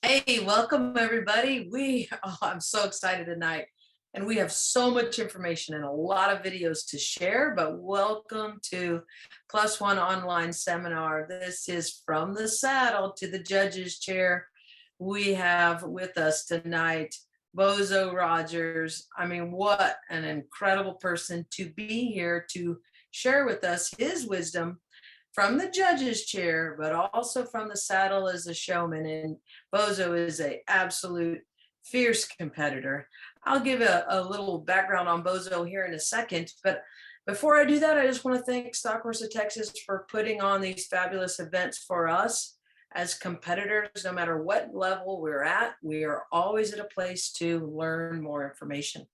Hey, welcome everybody. I'm so excited tonight. And we have so much information and a lot of videos to share, but welcome to Plus One Online Seminar. This is From the Saddle to the Judge's Chair. We have with us tonight Bozo Rogers. I mean, what an incredible person to be here to share with us his wisdom from the judge's chair, but also from the saddle as a showman. And Bozo is a absolute fierce competitor. I'll give a little background on Bozo here in a second, but before I do that, I just want to thank Stock Horse of Texas for putting on these fabulous events for us as competitors. No matter what level we're at, we are always at a place to learn more information.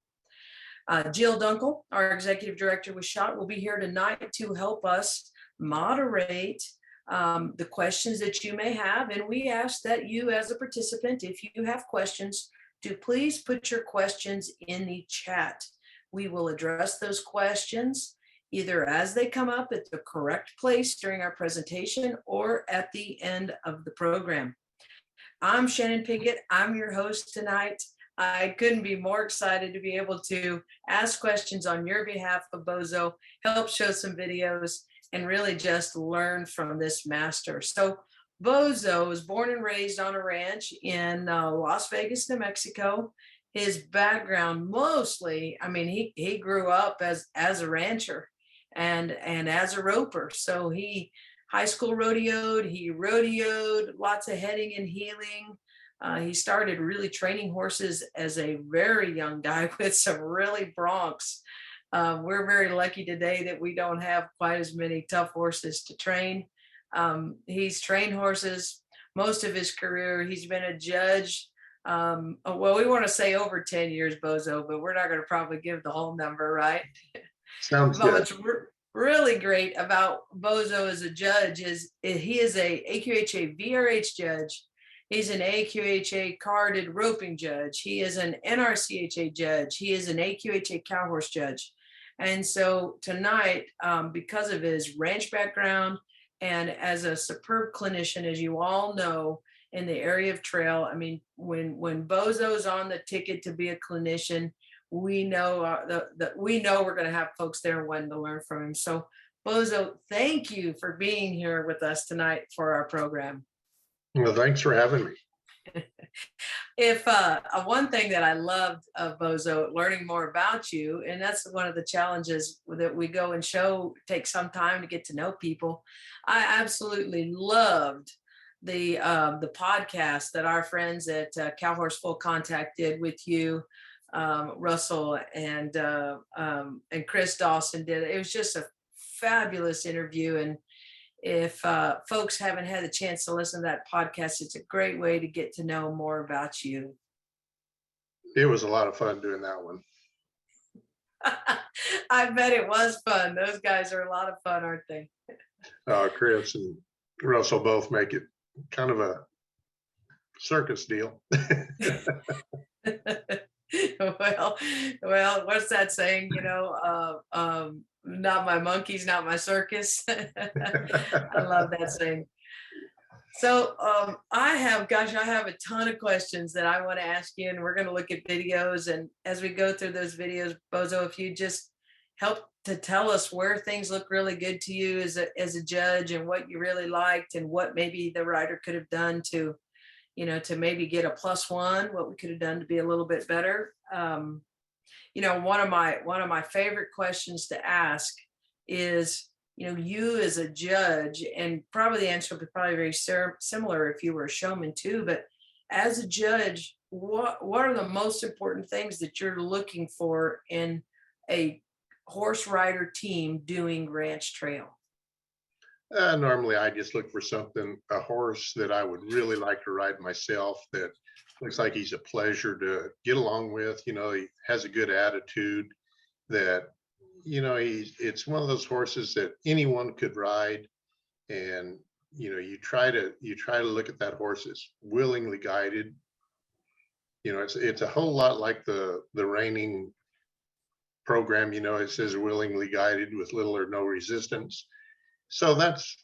Jill Dunkel, our executive director with SHOT, will be here tonight to help us moderate the questions that you may have. And we ask that you, as a participant, if you have questions, to please put your questions in the chat. We will address those questions either as they come up at the correct place during our presentation or at the end of the program. I'm Shannon Piggott. I'm your host tonight. I couldn't be more excited to be able to ask questions on your behalf of Bozo, help show some videos, and really just learn from this master. So Bozo was born and raised on a ranch in Las Vegas, New Mexico. His background mostly, I mean, he grew up as a rancher and as a roper. So he high school rodeoed, he rodeoed, lots of heading and heeling. He started really training horses as a very young guy with some really broncs. We're very lucky today that we don't have quite as many tough horses to train. He's trained horses most of his career. He's been a judge. Well, we want to say over 10 years, Bozo, but we're not going to probably give the whole number, right? Sounds But good. what's really great about Bozo as a judge is he is a AQHA VRH judge. He's an AQHA carded roping judge. He is an NRCHA judge. He is an AQHA cow horse judge. And so tonight, because of his ranch background and as a superb clinician, as you all know, in the area of trail, I mean, when Bozo's on the ticket to be a clinician, we know we know we're going to have folks there wanting to learn from him. So, Bozo, thank you for being here with us tonight for our program. Well, thanks for having me. If one thing that I loved of Bozo, learning more about you, and that's one of the challenges that we go and show, take some time to get to know people. I absolutely loved the podcast that our friends at Cow Horse Full Contact did with you, Russell and Chris Dawson did. It was just a fabulous interview, and if folks haven't had a chance to listen to that podcast, it's a great way to get to know more about you. It was a lot of fun doing that one. I bet it was fun. Those guys are a lot of fun, aren't they? Chris and Russell both make it kind of a circus deal. well, what's that saying? You know, not my monkeys, not my circus. I love that saying. So I have a ton of questions that I want to ask you, and we're going to look at videos. And as we go through those videos, Bozo, if you just help to tell us where things look really good to you as a judge, and what you really liked, and what maybe the writer could have done to, you know, to maybe get a +1, what we could have done to be a little bit better. You know, one of my favorite questions to ask is, you know, you as a judge, and probably the answer would be probably very similar if you were a showman too, but as a judge, what are the most important things that you're looking for in a horse rider team doing ranch trail? Normally, I just look for a horse that I would really like to ride myself, that looks like he's a pleasure to get along with. You know, he has a good attitude, that, you know, it's one of those horses that anyone could ride. And, you know, you try to look at that horse as willingly guided. You know, it's a whole lot like the reining program. You know, it says willingly guided with little or no resistance. So that's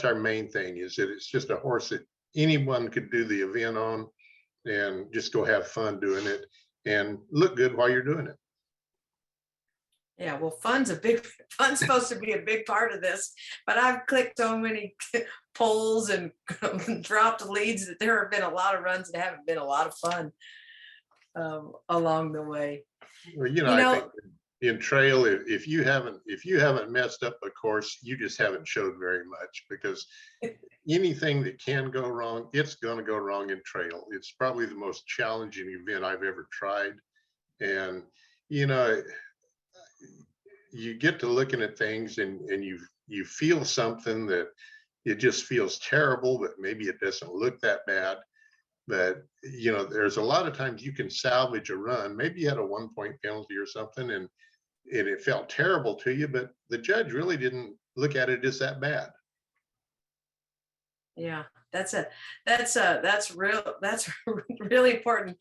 our main thing, is that it's just a horse that anyone could do the event on. and just go have fun doing it and look good while you're doing it. Yeah, well, fun's supposed to be a big part of this, but I've clicked so many polls and dropped leads that there have been a lot of runs that haven't been a lot of fun along the way. Well, You I think know, in trail, if you haven't messed up a course, you just haven't showed very much, because anything that can go wrong, it's going to go wrong in trail. It's probably the most challenging event I've ever tried. And, you know, you get to looking at things, and you feel something that it just feels terrible, but maybe it doesn't look that bad. But there's a lot of times you can salvage a run. Maybe you had a 1 point penalty or something, and it felt terrible to you, but the judge really didn't look at it as that bad. yeah, that's real. That's really important.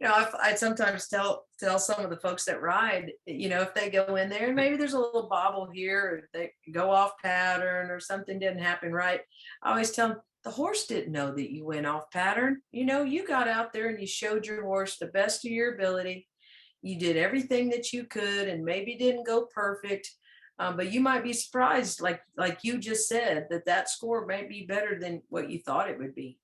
I sometimes tell some of the folks that ride, if they go in there and maybe there's a little bobble here, or they go off pattern or something didn't happen right. I always tell them the horse didn't know that you went off pattern. You got out there and you showed your horse the best of your ability. You did everything that you could, and maybe didn't go perfect. But you might be surprised, like you just said, that score might be better than what you thought it would be.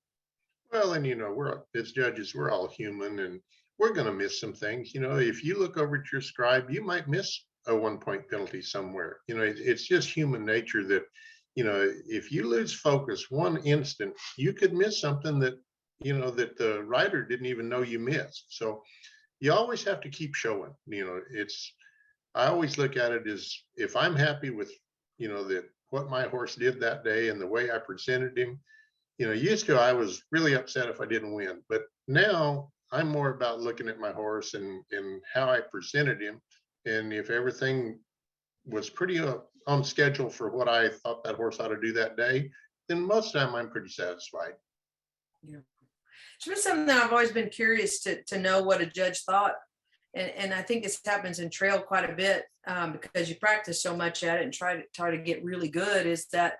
Well, and we're as judges, we're all human, and we're going to miss some things. If you look over at your scribe, you might miss a 1 point penalty somewhere. It's just human nature that, if you lose focus one instant, you could miss something that the rider didn't even know you missed. So you always have to keep showing. I always look at it as, if I'm happy with, that what my horse did that day and the way I presented him. Used to, I was really upset if I didn't win, but now I'm more about looking at my horse and how I presented him. And if everything was pretty on schedule for what I thought that horse ought to do that day, then most of the time I'm pretty satisfied. Yeah. It's been something that I've always been curious to know what a judge thought. And I think this happens in trail quite a bit, because you practice so much at it and try to get really good, is that,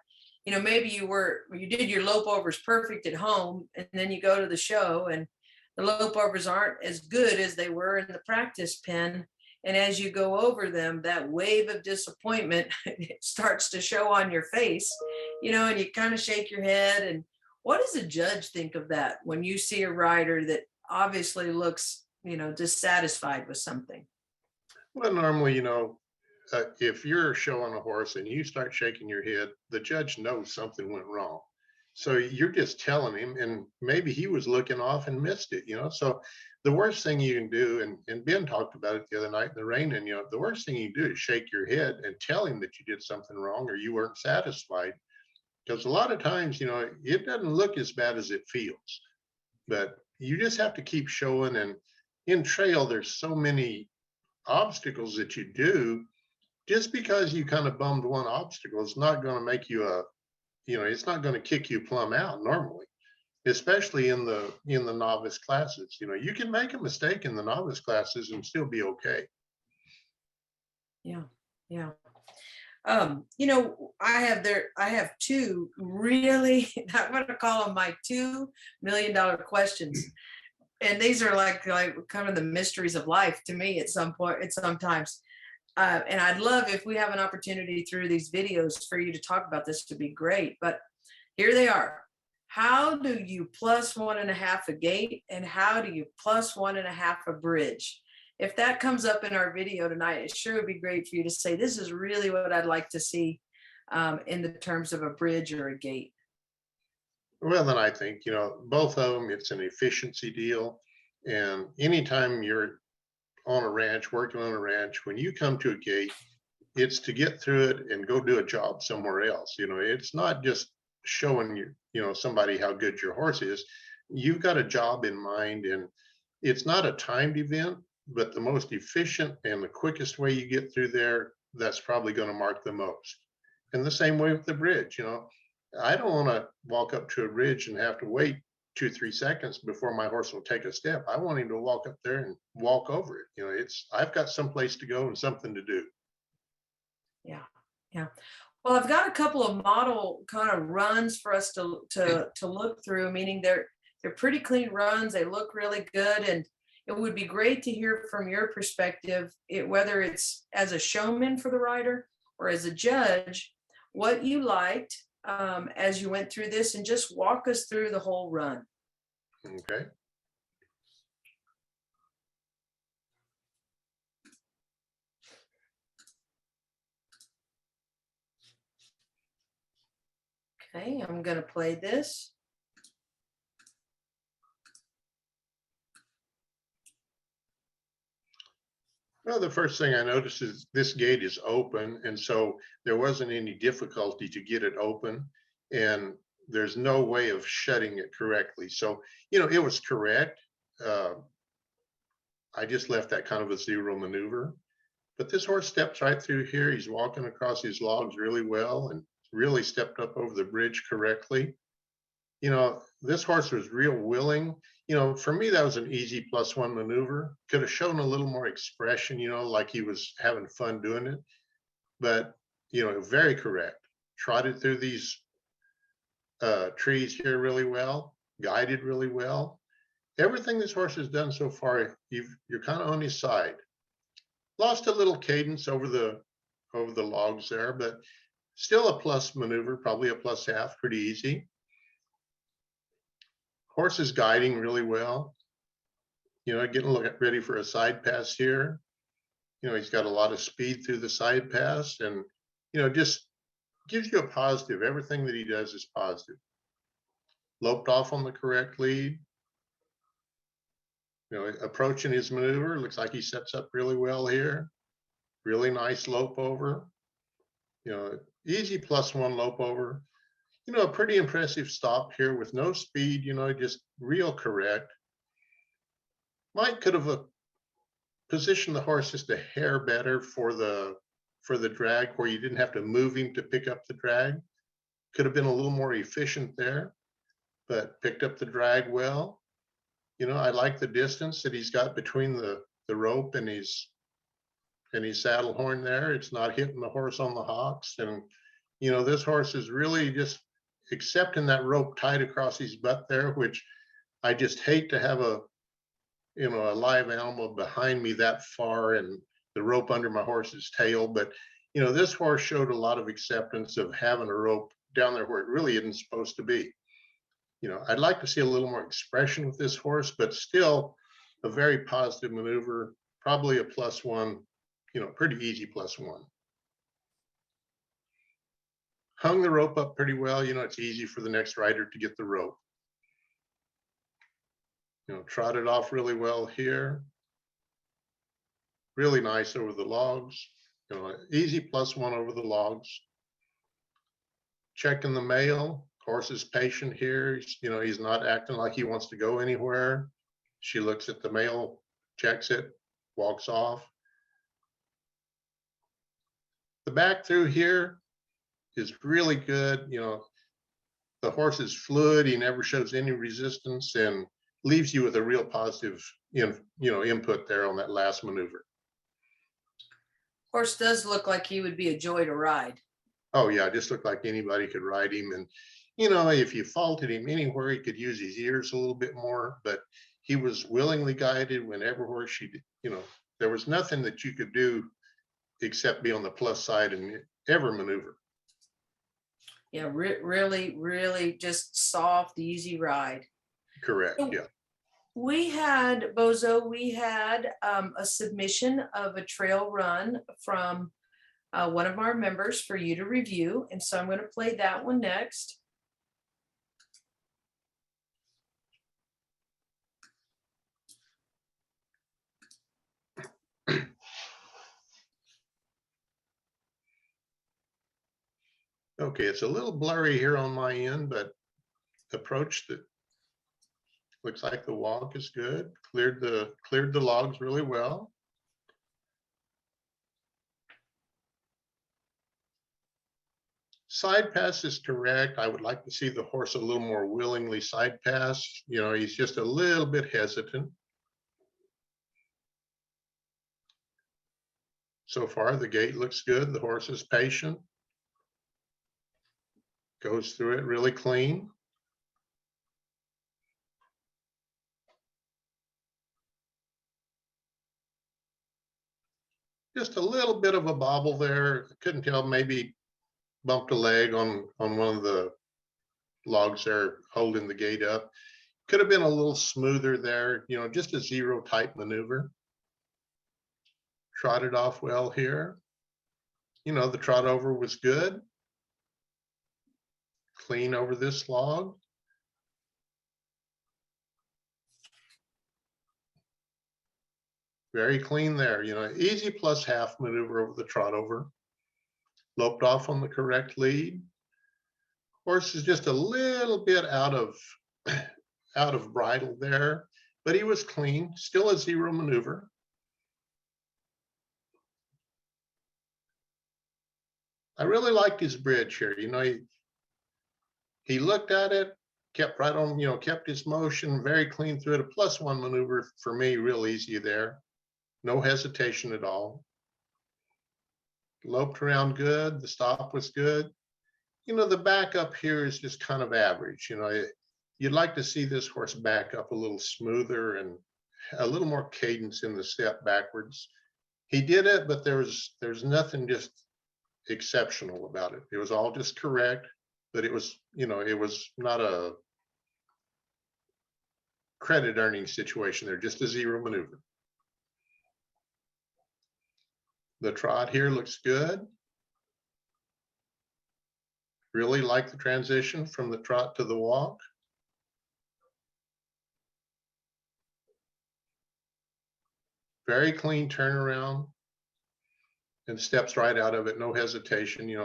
maybe you did your lope overs perfect at home, and then you go to the show and the lope overs aren't as good as they were in the practice pen. And as you go over them, that wave of disappointment starts to show on your face, and you kind of shake your head. And what does a judge think of that when you see a rider that obviously looks, dissatisfied with something? Well, normally, if you're showing a horse and you start shaking your head, the judge knows something went wrong. So you're just telling him, and maybe he was looking off and missed it. So the worst thing you can do, and Ben talked about it the other night in the rain, and the worst thing you can do is shake your head and tell him that you did something wrong or you weren't satisfied. Because a lot of times, it doesn't look as bad as it feels, but you just have to keep showing. And in trail, there's so many obstacles that you do. Just because you kind of bummed one obstacle is not going to make you it's not going to kick you plumb out normally, especially in the novice classes. You can make a mistake in the novice classes and still be okay. Yeah, yeah. I have two really, I'm going to call them my $2 million questions. And these are like kind of the mysteries of life to me at some point, at sometimes. And I'd love, if we have an opportunity through these videos for you to talk about this, to be great. But here they are. How do you plus 1.5 a gate, and how do you plus 1.5 a bridge? If that comes up in our video tonight, it sure would be great for you to say, this is really what I'd like to see in the terms of a bridge or a gate. Well, then I think, both of them, it's an efficiency deal. And anytime you're on a ranch, working on a ranch, when you come to a gate, it's to get through it and go do a job somewhere else. It's not just showing somebody how good your horse is. You've got a job in mind, and it's not a timed event, but the most efficient and the quickest way you get through there, that's probably going to mark the most. And the same way with the bridge. I don't want to walk up to a ridge and have to wait 2-3 seconds before my horse will take a step. I want him to walk up there and walk over it. I've got someplace to go and something to do. Yeah, yeah. Well, I've got a couple of model kind of runs for us to look through, meaning They're pretty clean runs. They look really good. And it would be great to hear from your perspective, whether it's as a showman for the rider or as a judge, what you liked as you went through this, and just walk us through the whole run. Okay. Okay, I'm going to play this. Well, the first thing I noticed is this gate is open, and so there wasn't any difficulty to get it open, and there's no way of shutting it correctly. So, it was correct. Uh, I just left that kind of a zero maneuver. But this horse steps right through here. He's walking across these logs really well and really stepped up over the bridge correctly. This horse was real willing. For me, that was an easy +1 maneuver. Could have shown a little more expression, like he was having fun doing it. But, very correct. Trotted through these trees here really well, guided really well. Everything this horse has done so far, you're kind of on his side. Lost a little cadence over the logs there, but still a plus maneuver, probably a +1/2, pretty easy. Horse is guiding really well. Getting ready for a side pass here. He's got a lot of speed through the side pass, and just gives you a positive. Everything that he does is positive. Loped off on the correct lead. Approaching his maneuver, looks like he sets up really well here. Really nice lope over. Easy +1 lope over. A pretty impressive stop here with no speed, just real correct. Mike could have positioned the horse just a hair better for the drag, where you didn't have to move him to pick up the drag. Could have been a little more efficient there, but picked up the drag well. I like the distance that he's got between the rope and his saddle horn there. It's not hitting the horse on the hocks. And, this horse is really just accepting that rope tied across his butt there, which I just hate to have a live animal behind me that far and the rope under my horse's tail. But, this horse showed a lot of acceptance of having a rope down there where it really isn't supposed to be. I'd like to see a little more expression with this horse, but still a very positive maneuver, probably a +1, pretty easy +1. Hung the rope up pretty well. It's easy for the next rider to get the rope. Trotted off really well here. Really nice over the logs. Easy +1 over the logs. Checking the mail. Horse is patient here. He's not acting like he wants to go anywhere. She looks at the mail, checks it, walks off. The back through here is really good. The horse is fluid. He never shows any resistance and leaves you with a real positive, input there on that last maneuver. Horse does look like he would be a joy to ride. Oh yeah, just looked like anybody could ride him. And, if you faulted him anywhere, he could use his ears a little bit more, but he was willingly guided whenever horse she did. There was nothing that you could do except be on the plus side in every maneuver. Yeah, really, really just soft, easy ride. Correct, So yeah. we had, Bozo, a submission of a trail run from one of our members for you to review. And so I'm going to play that one next. Okay, it's a little blurry here on my end, but approached it. Looks like the walk is good. Cleared the logs really well. Side pass is correct. I would like to see the horse a little more willingly side pass. He's just a little bit hesitant. So far, the gait looks good. The horse is patient. Goes through it really clean. Just a little bit of a bobble there. Couldn't tell, maybe bumped a leg on one of the logs there holding the gate up. Could have been a little smoother there, just a zero type maneuver. Trotted off well here. The trot over was good. Clean over this log. Very clean there, easy plus half maneuver over the trot over. Loped off on the correct lead. Horse is just a little bit out of bridle there, but he was clean, still a zero maneuver. I really liked his bridge here. He looked at it, kept right on, kept his motion, very clean through it. A +1 maneuver for me, real easy there. No hesitation at all. Loped around good. The stop was good. The back up here is just kind of average. You'd like to see this horse back up a little smoother and a little more cadence in the step backwards. He did it, but there's nothing just exceptional about it. It was all just correct, but it was not a credit earning situation there, just a zero maneuver. The trot here looks good. Really like the transition from the trot to the walk. Very clean turnaround and steps right out of it, no hesitation.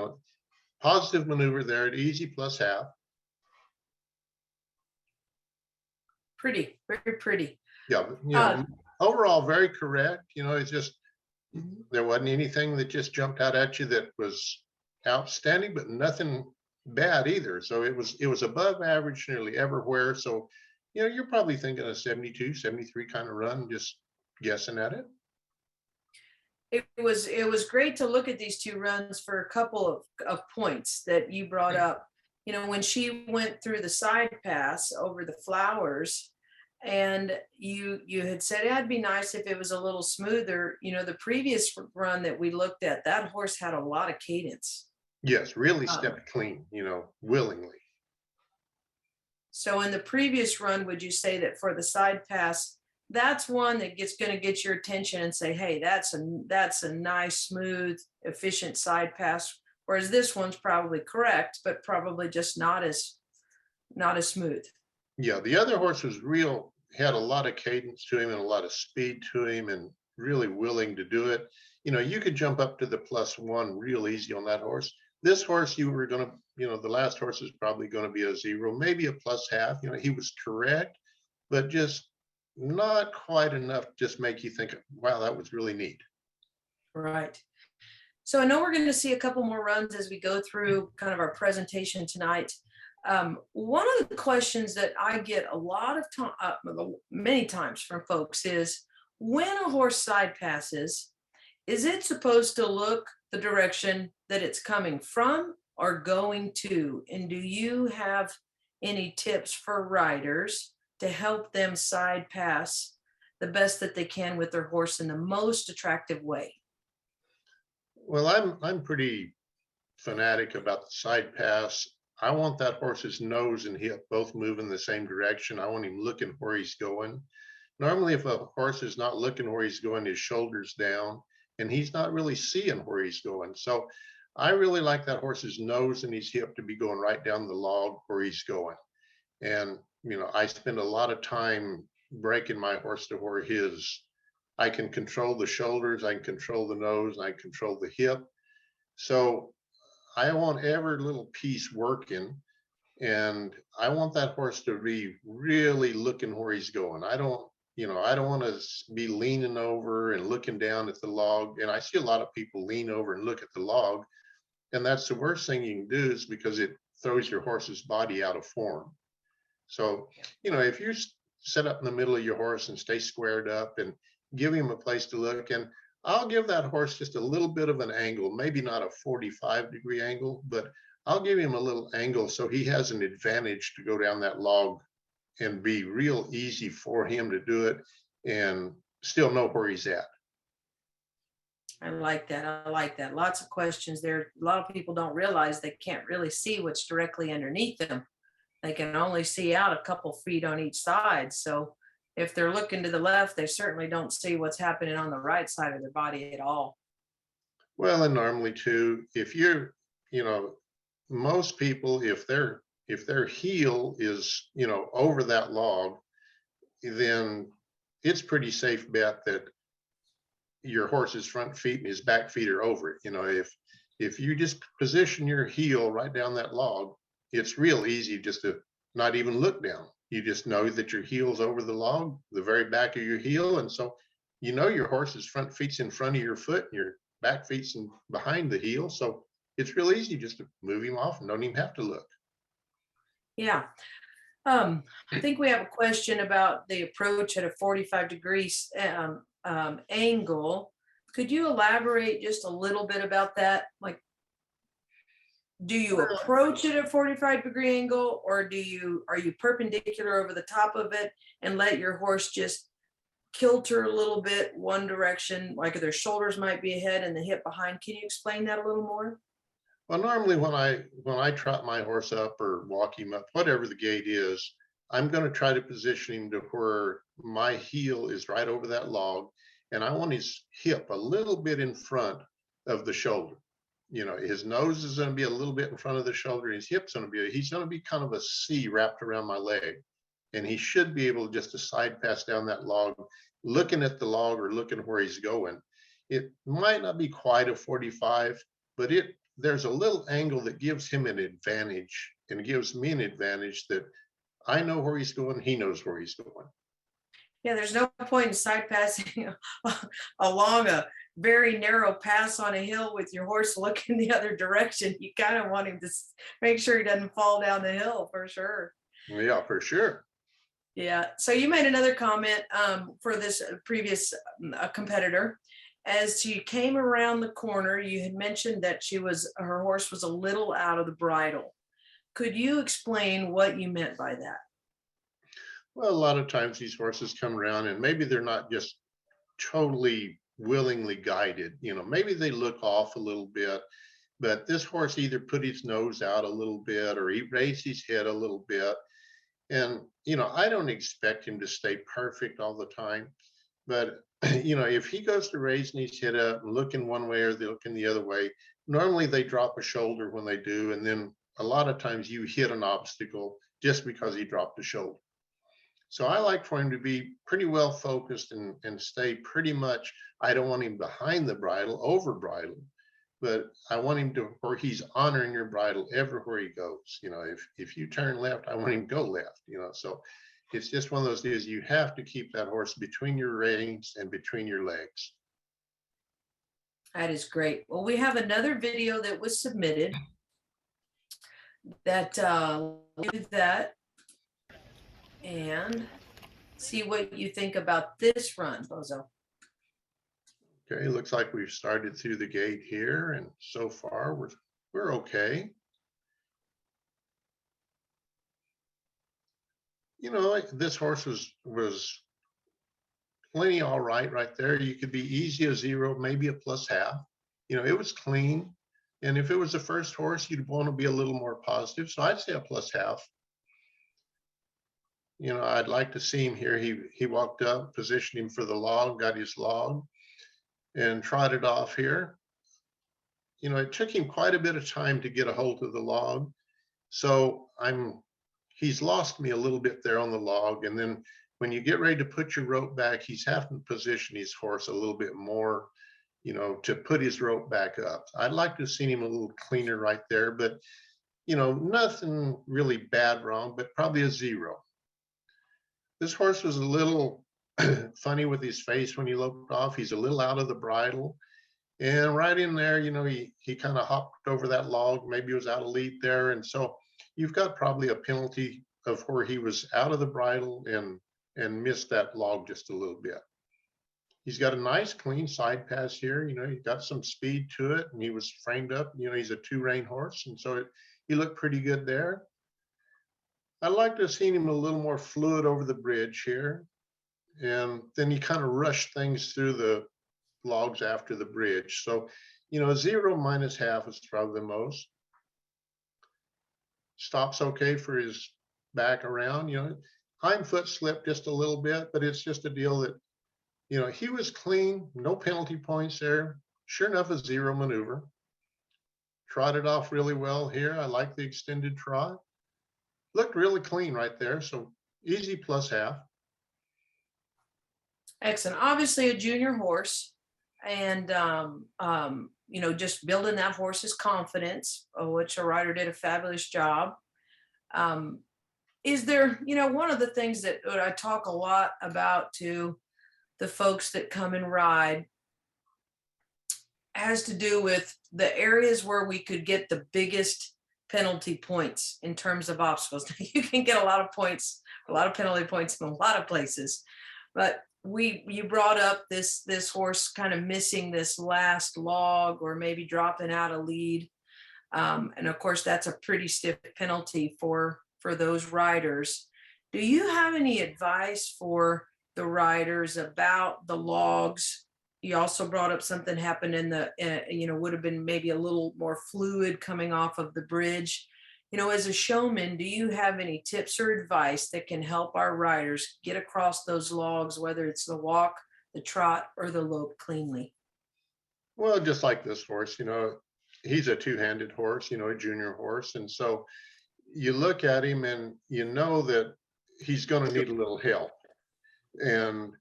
Positive maneuver there at easy plus half. Pretty, very pretty. Yeah, overall very correct. It's just there wasn't anything that just jumped out at you that was outstanding, but nothing bad either. So it was above average nearly everywhere. So you're probably thinking a 72, 73 kind of run, just guessing at it. It was great to look at these two runs for a couple of points that you brought up. When she went through the side pass over the flowers, and you had said it'd be nice if it was a little smoother. The previous run that we looked at, that horse had a lot of cadence. Yes, really stepped clean, willingly. So in the previous run, would you say that for the side pass, that's one that going to get your attention and say, hey, that's a nice, smooth, efficient side pass. Whereas this one's probably correct, but probably just not as smooth. Yeah, the other horse was had a lot of cadence to him and a lot of speed to him and really willing to do it. You could jump up to the +1 real easy on that horse. This horse, you were going to, the last horse is probably going to be a zero, maybe a +0.5. He was correct, but just not quite enough to just make you think, wow, that was really neat. Right. So I know we're going to see a couple more runs as we go through kind of our presentation tonight. One of the questions that I get a lot of many times from folks is, when a horse side passes, is it supposed to look the direction that it's coming from or going to? And do you have any tips for riders to help them side pass the best that they can with their horse in the most attractive way? Well, I'm pretty fanatic about the side pass. I want that horse's nose and hip both moving the same direction. I want him looking where he's going. Normally, if a horse is not looking where he's going, his shoulders down, and he's not really seeing where he's going. So I really like that horse's nose and his hip to be going right down the log where he's going. And, I spend a lot of time breaking my horse to where I can control the shoulders, I can control the nose, I can control the hip. So I want every little piece working, and I want that horse to be really looking where he's going. I don't want to be leaning over and looking down at the log. And I see a lot of people lean over and look at the log, and that's the worst thing you can do, is because it throws your horse's body out of form. So, if you sit up in the middle of your horse and stay squared up and give him a place to look, and I'll give that horse just a little bit of an angle, maybe not a 45-degree angle, but I'll give him a little angle so he has an advantage to go down that log and be real easy for him to do it and still know where he's at. I like that. I like that. Lots of questions there. A lot of people don't realize they can't really see what's directly underneath them. They can only see out a couple feet on each side. So if they're looking to the left, they certainly don't see what's happening on the right side of their body at all. Well, and normally too, if you're, you know, most people, if their heel is, over that log, then it's pretty safe bet that your horse's front feet and his back feet are over it. If you just position your heel right down that log, it's real easy just to not even look down. You just know that your heel's over the log, the very back of your heel. And so your horse's front feet's in front of your foot and your back feet's in behind the heel. So it's real easy just to move him off and don't even have to look. Yeah. I think we have a question about the approach at a 45 degrees angle. Could you elaborate just a little bit about that? Like, do you approach it at 45-degree angle, or are you perpendicular over the top of it and let your horse just kilter a little bit one direction, like their shoulders might be ahead and the hip behind? Can you explain that a little more? Well, normally when I trot my horse up or walk him up, whatever the gait is, I'm going to try to position him to where my heel is right over that log, and I want his hip a little bit in front of the shoulder. His nose is going to be a little bit in front of the shoulder. His hip's going to be he's going to be kind of a C wrapped around my leg, and he should be able just to side pass down that log, looking at the log or looking where he's going. It might not be quite a 45, but there's a little angle that gives him an advantage and gives me an advantage that I know where he's going, he knows where he's going. Yeah, there's no point in side passing along a very narrow pass on a hill with your horse looking the other direction. You kind of want him to make sure he doesn't fall down the hill for sure. Yeah, for sure. Yeah. So you made another comment for this previous competitor. As she came around the corner, you had mentioned that her horse was a little out of the bridle. Could you explain what you meant by that? Well, a lot of times these horses come around and maybe they're not just totally willingly guided. Maybe they look off a little bit, but this horse either put his nose out a little bit or he raised his head a little bit. And, I don't expect him to stay perfect all the time, but if he goes to raising his head up and looking one way or looking the other way, normally they drop a shoulder when they do. And then a lot of times you hit an obstacle just because he dropped a shoulder. So I like for him to be pretty well focused and stay pretty much, I don't want him behind the bridle, over bridle, but I want him to where he's honoring your bridle everywhere he goes. If you turn left, I want him to go left, so it's just one of those deals. You have to keep that horse between your reins and between your legs. That is great. Well, we have another video that was submitted that do that and see what you think about this run, Bozo. Okay, looks like we've started through the gate here, and so far we're okay. This horse was plenty all right there. You could be easy a 0, maybe a +0.5. It was clean. And if it was the first horse, you'd want to be a little more positive. So I'd say a +0.5. I'd like to see him here. He walked up, positioned him for the log, got his log, and trotted off here. It took him quite a bit of time to get a hold of the log. So he's lost me a little bit there on the log. And then when you get ready to put your rope back, he's having to position his horse a little bit more, to put his rope back up. I'd like to have seen him a little cleaner right there, but, nothing really bad wrong, but probably a 0. This horse was a little funny with his face when he loped off. He's a little out of the bridle. And right in there, he kind of hopped over that log. Maybe he was out of lead there. And so you've got probably a penalty of where he was out of the bridle and missed that log just a little bit. He's got a nice clean side pass here. He got some speed to it, and he was framed up. He's a 2-rein horse, and so he looked pretty good there. I'd like to have seen him a little more fluid over the bridge here. And then he kind of rushed things through the logs after the bridge. So, 0 minus half is probably the most. Stops okay for his back around, hind foot slipped just a little bit, but it's just a deal that, he was clean, no penalty points there. Sure enough, a 0 maneuver. Trotted off really well here. I like the extended trot. Looked really clean right there. So easy plus half. Excellent. Obviously a junior horse, and just building that horse's confidence, which a rider did a fabulous job. Is there, one of the things that I talk a lot about to the folks that come and ride has to do with the areas where we could get the biggest penalty points in terms of obstacles. You can get a lot of points, a lot of penalty points in a lot of places, but you brought up this horse kind of missing this last log or maybe dropping out a lead, and of course that's a pretty stiff penalty for those riders. Do you have any advice for the riders about the logs? You also brought up something happened in the would have been maybe a little more fluid coming off of the bridge. As a showman, do you have any tips or advice that can help our riders get across those logs, whether it's the walk, the trot, or the lope cleanly? Well, just like this horse, he's a two-handed horse, a junior horse. And so you look at him and you know that he's going to need a little help. And,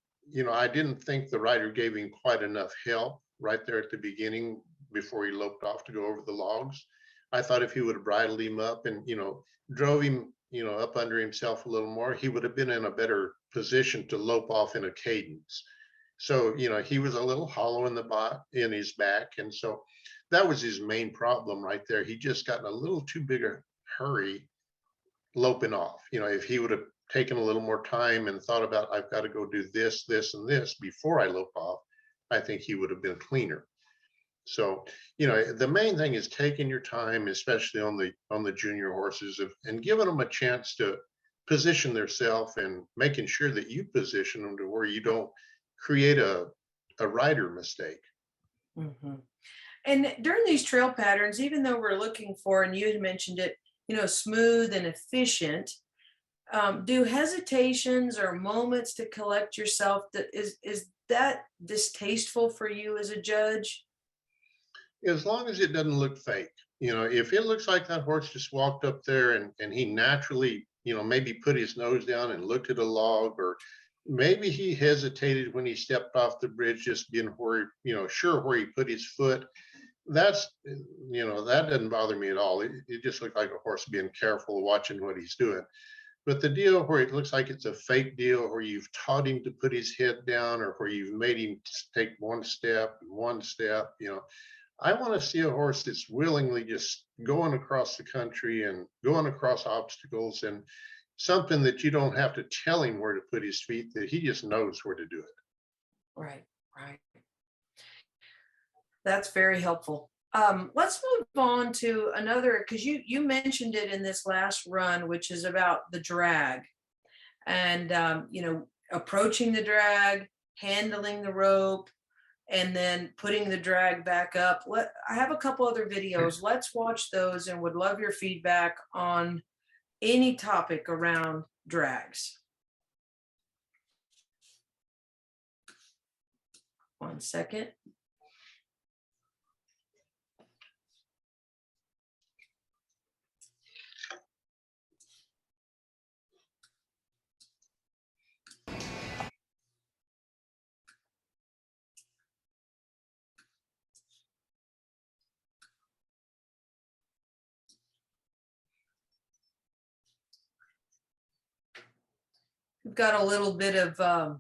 I didn't think the rider gave him quite enough help right there at the beginning before he loped off to go over the logs. I thought if he would have bridled him up and, drove him, up under himself a little more, he would have been in a better position to lope off in a cadence. So, he was a little hollow in his back. And so that was his main problem right there. He just got in a little too big a hurry loping off. If he would have taken a little more time and thought about, I've got to go do this, this, and this before I lope off, I think he would have been cleaner. So, the main thing is taking your time, especially on the junior horses, and giving them a chance to position themselves and making sure that you position them to where you don't create a rider mistake. Mm-hmm. And during these trail patterns, even though we're looking for, and you had mentioned it, smooth and efficient, do hesitations or moments to collect yourself, that is that distasteful for you as a judge? As long as it doesn't look fake. If it looks like that horse just walked up there and he naturally, maybe put his nose down and looked at a log, or maybe he hesitated when he stepped off the bridge, just being where, sure where he put his foot. That's, that doesn't bother me at all. It just looked like a horse being careful, watching what he's doing. But the deal where it looks like it's a fake deal, where you've taught him to put his head down, or where you've made him take one step, I want to see a horse that's willingly just going across the country and going across obstacles, and something that you don't have to tell him where to put his feet, that he just knows where to do it. Right. That's very helpful. Let's move on to another, because you mentioned it in this last run, which is about the drag and, approaching the drag, handling the rope, and then putting the drag back up. I have a couple other videos. Let's watch those and would love your feedback on any topic around drags. 1 second. We've got a little bit of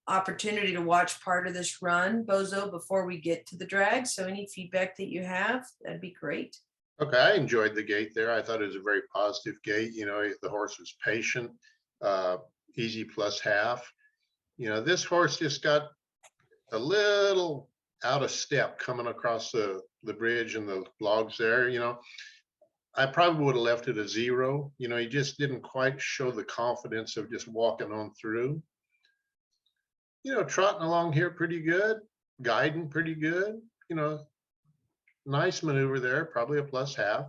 opportunity to watch part of this run, Bozo, before we get to the drag. So any feedback that you have, that'd be great. Okay, I enjoyed the gait there. I thought it was a very positive gait. The horse was patient, easy plus half. This horse just got a little out of step coming across the bridge and the logs there. I probably would have left it a 0. He just didn't quite show the confidence of just walking on through. trotting along here pretty good, guiding pretty good, you know, nice maneuver there, probably a plus half.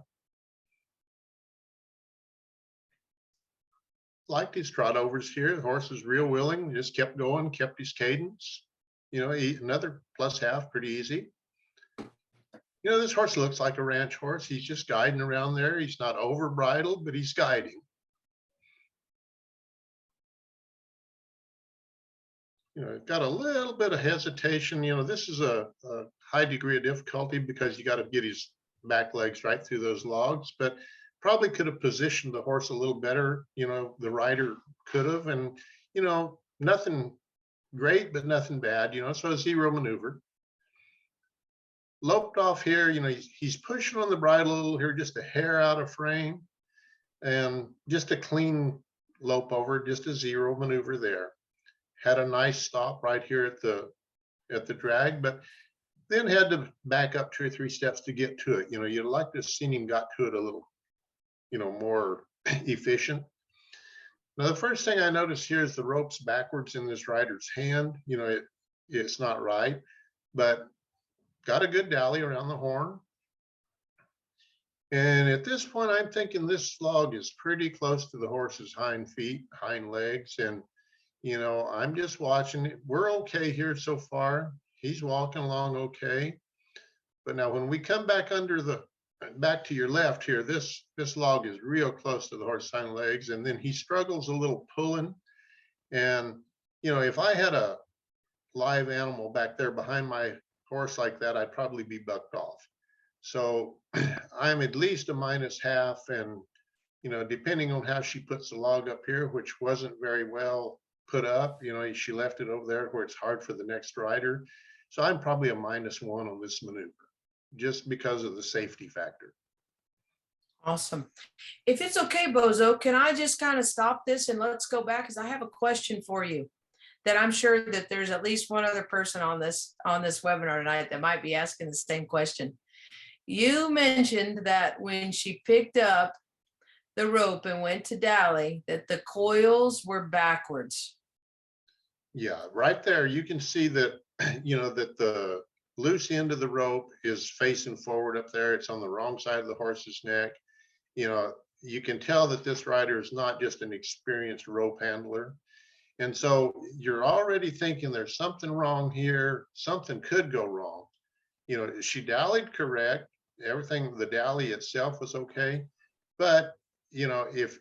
Liked his trot overs here. The horse was real willing, just kept going, kept his cadence. Another plus half, pretty easy. This horse looks like a ranch horse. He's just guiding around there. He's not over bridled, but he's guiding. Got a little bit of hesitation. This is a high degree of difficulty because you got to get his back legs right through those logs, but probably could have positioned the horse a little better. The rider could have, and, nothing great, but nothing bad, so a zero maneuver. Loped off here, he's pushing on the bridle a little here, just a hair out of frame, and just a clean lope over, just a zero maneuver there. Had a nice stop right here at the drag, but then had to back up 2 or 3 steps to get to it. You'd like to have seen him got to it a little, more efficient. Now, the first thing I noticed here is the rope's backwards in this rider's hand. It's not right, but got a good dally around the horn. And at this point, I'm thinking this log is pretty close to the horse's hind feet, hind legs. And, I'm just watching it. We're okay here so far. He's walking along okay. But now when we come back back to your left here, this log is real close to the horse's hind legs. And then he struggles a little pulling. And, if I had a live animal back there behind my horse like that, I'd probably be bucked off. So I'm at least a minus half. And, depending on how she puts the log up here, which wasn't very well put up, she left it over there where it's hard for the next rider. So I'm probably a -1 on this maneuver, just because of the safety factor. Awesome. If it's okay, Bozo, can I just kind of stop this and let's go back? Because I have a question for you that I'm sure that there's at least one other person on this webinar tonight that might be asking the same question. You mentioned that when she picked up the rope and went to dally, that the coils were backwards. Yeah, right there, you can see that, that the loose end of the rope is facing forward up there. It's on the wrong side of the horse's neck. You can tell that this rider is not just an experienced rope handler. And so you're already thinking there's something wrong here. Something could go wrong. She dallied correct. Everything, the dally itself was okay. But, if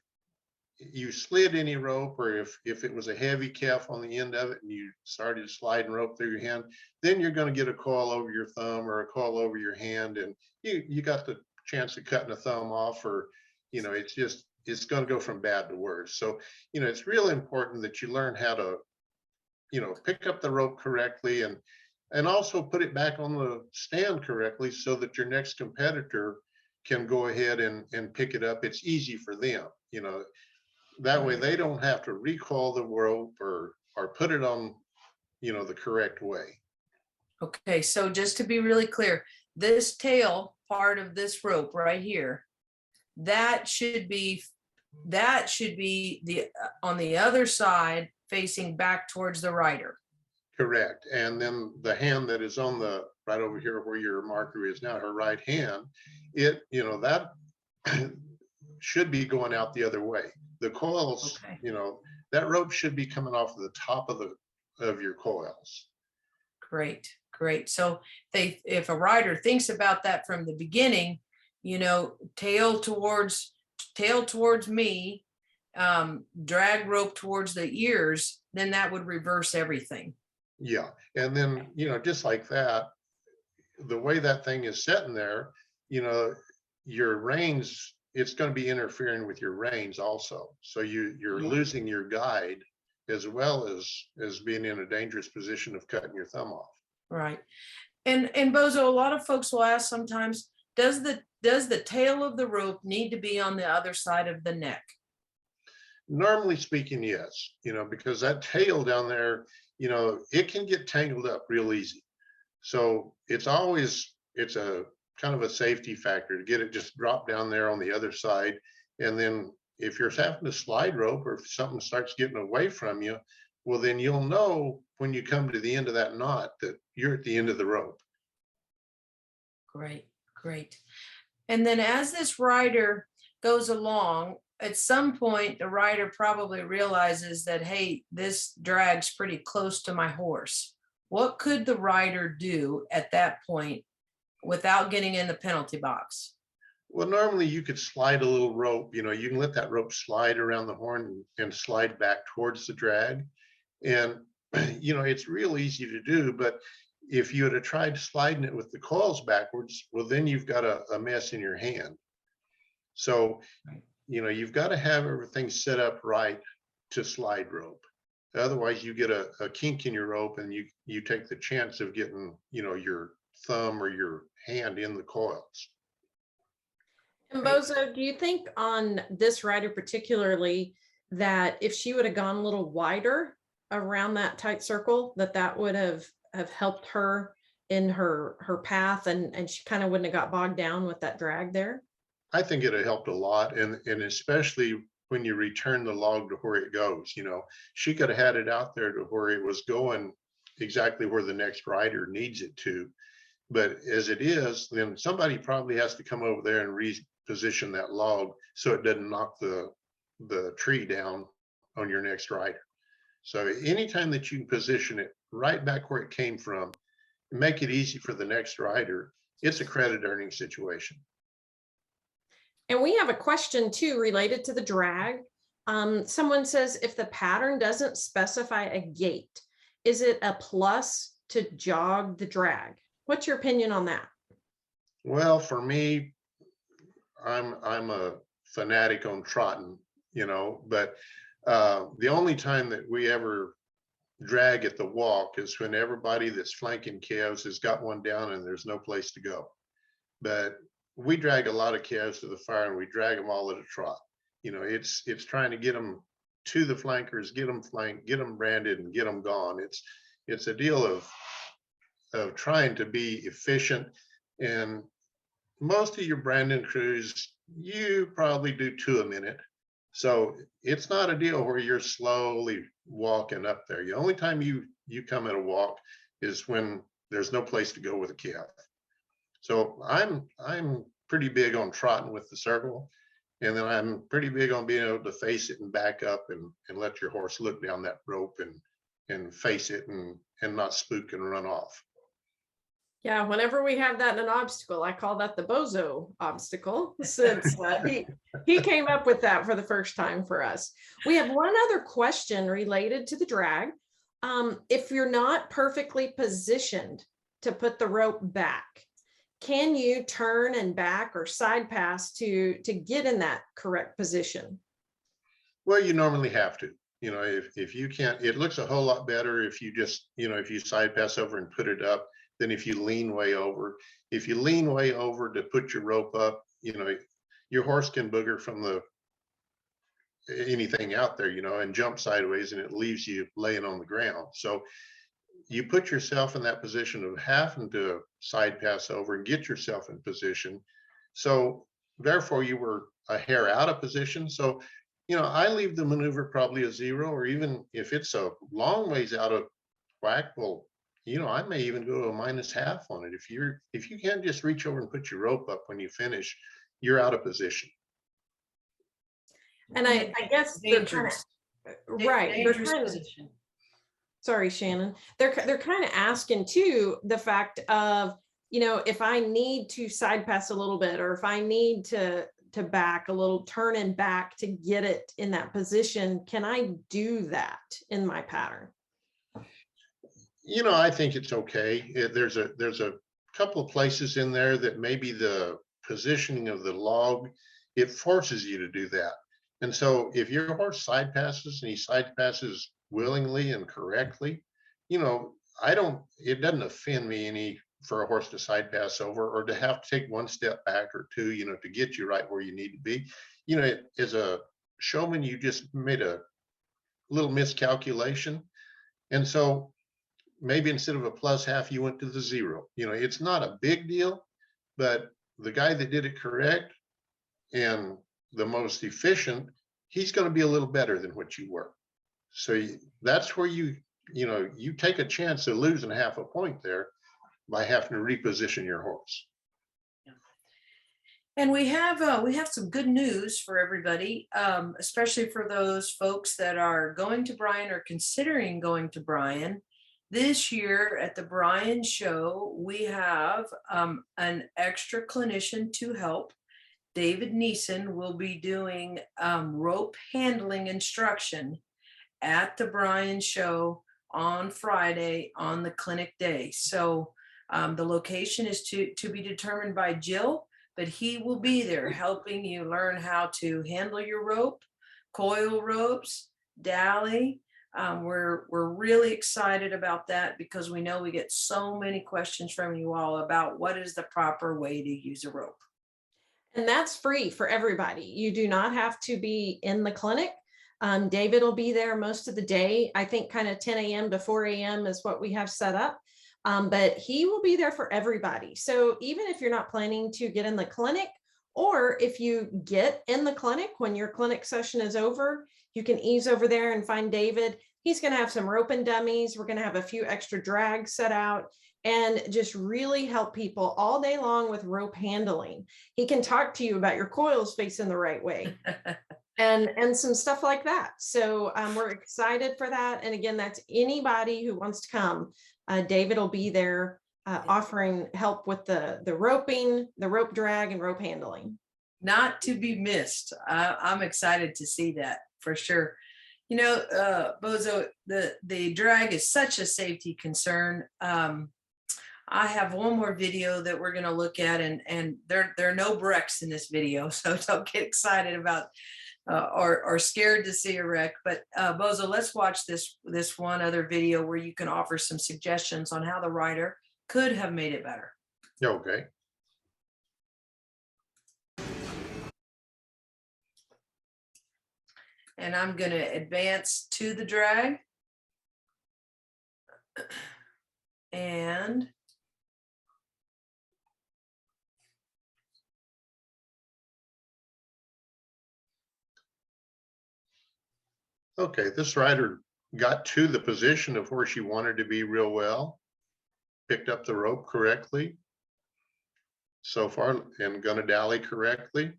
you slid any rope, or if it was a heavy calf on the end of it and you started sliding rope through your hand, then you're going to get a coil over your thumb or a coil over your hand, and you got the chance of cutting a thumb off, or it's going to go from bad to worse. So it's really important that you learn how to pick up the rope correctly, and also put it back on the stand correctly, so that your next competitor can go ahead and pick it up. It's easy for them. That way they don't have to recoil the rope or put it on, the correct way. Okay, so just to be really clear, this tail part of this rope right here, that should be the on the other side facing back towards the rider. Correct. And then the hand that is on the right over here where your marker is now, her right hand, that should be going out the other way. The coils, Okay. That rope should be coming off the top of your coils. Great. So if a rider thinks about that from the beginning, tail towards me, drag rope towards the ears, then that would reverse everything. Yeah. And then, just like that, the way that thing is sitting there, your reins, it's going to be interfering with your reins also. So you're losing your guide, as well as being in a dangerous position of cutting your thumb off. Right. And Bozo, a lot of folks will ask sometimes, does the tail of the rope need to be on the other side of the neck? Normally speaking, yes, because that tail down there, it can get tangled up real easy. So it's a kind of a safety factor to get it just drop down there on the other side. And then if you're having to slide rope, or if something starts getting away from you, well, then you'll know when you come to the end of that knot that you're at the end of the rope. Great, great. And then as this rider goes along, at some point, the rider probably realizes that, hey, this drag's pretty close to my horse. What could the rider do at that point without getting in the penalty box? Well, normally you could slide a little rope, you can let that rope slide around the horn and slide back towards the drag. And, it's real easy to do, but if you had tried sliding it with the coils backwards, well, then you've got a mess in your hand. So, Right. You've got to have everything set up right to slide rope. Otherwise, you get a kink in your rope and you take the chance of getting, your thumb or your hand in the coils. And Right. Bozo, do you think on this rider particularly that if she would have gone a little wider around that tight circle, that would have helped her in her path and she kind of wouldn't have got bogged down with that drag there? I think it helped a lot, and especially when you return the log to where it goes. She could have had it out there to where it was going exactly where the next rider needs it to. But as it is, then somebody probably has to come over there and reposition that log so it doesn't knock the tree down on your next rider. So anytime that you can position it right back where it came from, make it easy for the next rider, it's a credit earning situation. And we have a question too related to the drag. Someone says if the pattern doesn't specify a gait, is it a plus to jog the drag? What's your opinion on that? Well, for me, I'm a fanatic on trotting, but the only time that we ever drag at the walk is when everybody that's flanking calves has got one down and there's no place to go. But we drag a lot of calves to the fire and we drag them all at a trot. It's trying to get them to the flankers, get them flanked, get them branded, and get them gone. It's a deal of trying to be efficient. And most of your branding crews, you probably do 2 a minute. So it's not a deal where you're slowly walking up there. The only time you come at a walk is when there's no place to go with a calf. So I'm pretty big on trotting with the circle. And then I'm pretty big on being able to face it and back up and let your horse look down that rope and face it and not spook and run off. Yeah, whenever we have that in an obstacle, I call that the Bozo obstacle since he came up with that for the first time for us. We have one other question related to the drag. If you're not perfectly positioned to put the rope back, can you turn and back or side pass to get in that correct position? Well, you normally have to. If you can't, it looks a whole lot better if you just, if you side pass over and put it up than if you lean way over. If you lean way over to put your rope up, your horse can booger from anything out there, and jump sideways and it leaves you laying on the ground. So you put yourself in that position of having to side pass over and get yourself in position. So therefore you were a hair out of position. So, I leave the maneuver probably a 0, or even if it's a long ways out of whack, well, I may even go a -1/2 on it. If you can't just reach over and put your rope up when you finish, you're out of position. And I guess they're kind Dangerous. of right. They're Dangerous kind of, position. sorry, Shannon. They're kind of asking too the fact of, if I need to side pass a little bit, or if I need to back a little, turn and back to get it in that position, can I do that in my pattern? I think it's okay. There's a couple of places in there that maybe the positioning of the log, it forces you to do that. And so if your horse side passes and he side passes willingly and correctly, it doesn't offend me any for a horse to side pass over or to have to take one step back or two, to get you right where you need to be. As a showman, you just made a little miscalculation. And so maybe instead of a +1/2, you went to the 0. It's not a big deal, but the guy that did it correct and the most efficient, he's going to be a little better than what you were. So that's where you take a chance of losing half a point there by having to reposition your horse. And we have some good news for everybody, especially for those folks that are going to Bryan or considering going to Bryan. This year at the Bryan Show, we have an extra clinician to help. David Neeson will be doing rope handling instruction at the Bryan Show on Friday on the clinic day. So the location is to be determined by Jill, but he will be there helping you learn how to handle your rope, coil ropes, dally. We're really excited about that because we know we get so many questions from you all about what is the proper way to use a rope. And that's free for everybody. You do not have to be in the clinic. David will be there most of the day. I think kind of 10 a.m. to 4 a.m. is what we have set up. But he will be there for everybody. So even if you're not planning to get in the clinic, or if you get in the clinic when your clinic session is over, you can ease over there and find David. He's going to have some rope and dummies. We're going to have a few extra drags set out and just really help people all day long with rope handling. He can talk to you about your coils facing the right way. And some stuff like that. So we're excited for that. And again, that's anybody who wants to come. David will be there offering help with the roping, the rope drag, and rope handling. Not to be missed. I'm excited to see that for sure. You know, Bozo, the drag is such a safety concern. I have one more video that we're going to look at, and there are no wrecks in this video, so don't get excited about or scared to see a wreck. But Bozo, let's watch this one other video where you can offer some suggestions on how the rider could have made it better. Okay. And I'm going to advance to the drag. And Okay, this rider got to the position of where she wanted to be real well, picked up the rope correctly so far, and gonna dally correctly.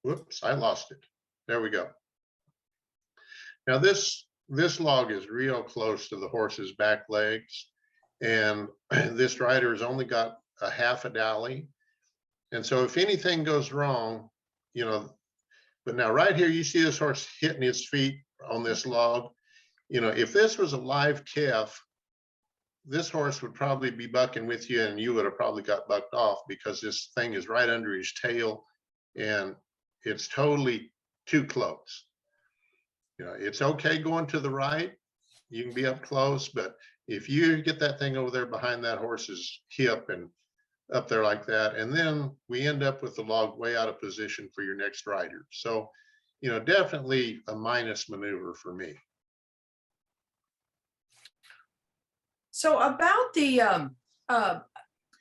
Whoops, I lost it. There we go. Now this log is real close to the horse's back legs, and this rider has only got a half a dally. And so if anything goes wrong, but now right here, you see this horse hitting his feet on this log. If this was a live calf, this horse would probably be bucking with you, and you would have probably got bucked off because this thing is right under his tail and it's totally too close. It's okay going to the right. You can be up close, but if you get that thing over there behind that horse's hip and up there like that, and then we end up with the log way out of position for your next rider. So, definitely a minus maneuver for me. so about the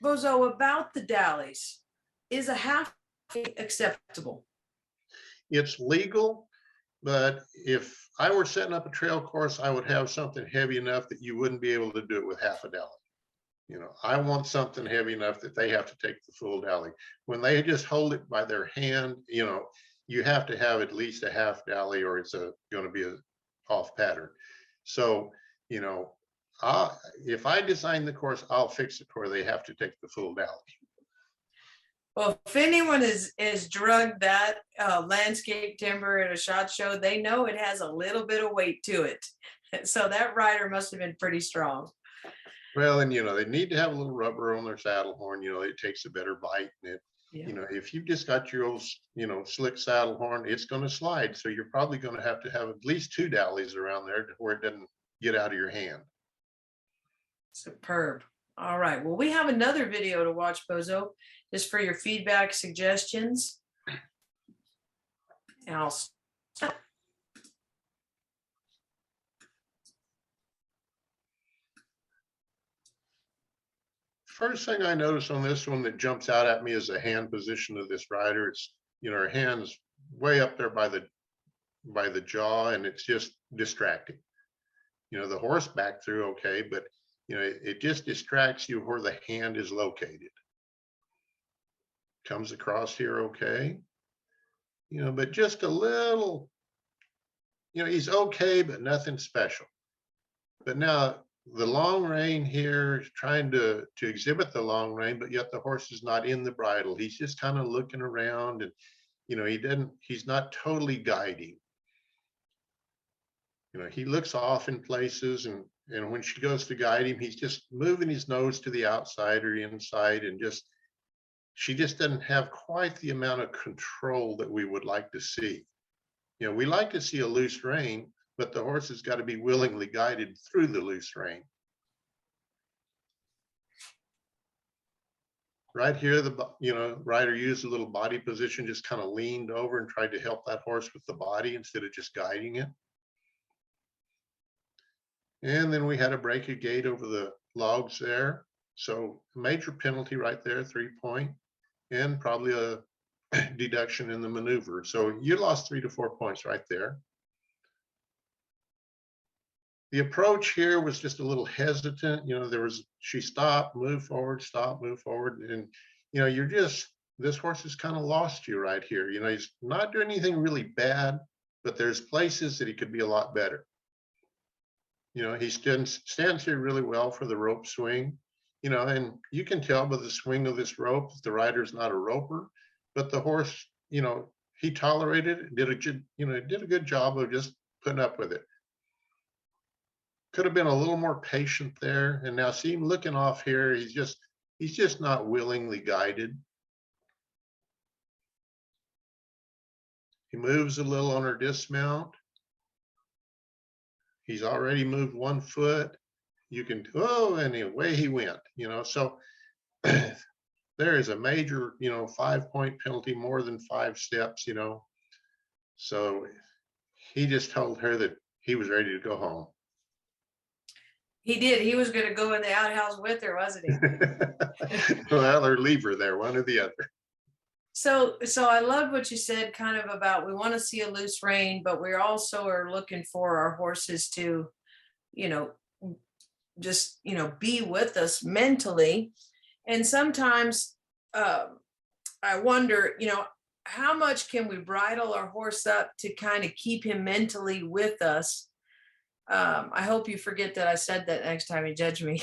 Bozo, about the dallies, is a half acceptable? It's legal, but if I were setting up a trail course, I would have something heavy enough that you wouldn't be able to do it with half a dally. I want something heavy enough that they have to take the full dally. When they just hold it by their hand, you have to have at least a half dally or it's going to be a off pattern. So, if I design the course, I'll fix it where they have to take the full dally. Well, if anyone is drugged that landscape timber at a SHOT Show, they know it has a little bit of weight to it. So that rider must have been pretty strong. Well, and they need to have a little rubber on their saddle horn. It takes a better bite. And if you've just got your old, slick saddle horn, it's going to slide. So you're probably going to have at least 2 dallies around there where it doesn't get out of your hand. Superb. All right. Well, we have another video to watch, Bozo, just for your feedback, suggestions. And I'll stop. First thing I notice on this one that jumps out at me is the hand position of this rider. It's, her hand's way up there by the by the jaw, and it's just distracting. You know, the horse back through okay, but you know, it just distracts you where the hand is located. Comes across here okay, you know, but just a little, you know, he's okay, but nothing special. But now the long rein here is trying to exhibit the long rein, but yet the horse is not in the bridle. He's just kind of looking around, and you know, he's not totally guiding. You know, he looks off in places, and when she goes to guide him, he's just moving his nose to the outside or inside, and just she just doesn't have quite the amount of control that we would like to see. You know, we like to see a loose rein, but the horse has got to be willingly guided through the loose rein. Right here, the rider used a little body position, just kind of leaned over and tried to help that horse with the body instead of just guiding it. And then we had a break of gait over the logs there. So major penalty right there, 3 point, and probably a deduction in the maneuver. So you lost 3 to 4 points right there. The approach here was just a little hesitant. You know, she stopped, moved forward, stop, move forward. And, you know, this horse has kind of lost you right here. You know, he's not doing anything really bad, but there's places that he could be a lot better. You know, he stands here really well for the rope swing, you know, and you can tell by the swing of this rope that the rider's not a roper, but the horse, you know, he tolerated it, did a good job of just putting up with it. Could have been a little more patient there. And now see him looking off here. He's just not willingly guided. He moves a little on her dismount. He's already moved 1 foot. You can, and away he went, you know. So there is a major, you know, 5 point penalty, more than 5 steps, you know. So he just told her that he was ready to go home. He did. He was going to go in the outhouse with her, wasn't he? Well, or leave her there, one or the other. So I love what you said, kind of about we want to see a loose rein, but we also are looking for our horses to, you know, just, you know, be with us mentally. And sometimes I wonder, you know, how much can we bridle our horse up to kind of keep him mentally with us? I hope you forget that I said that next time you judge me.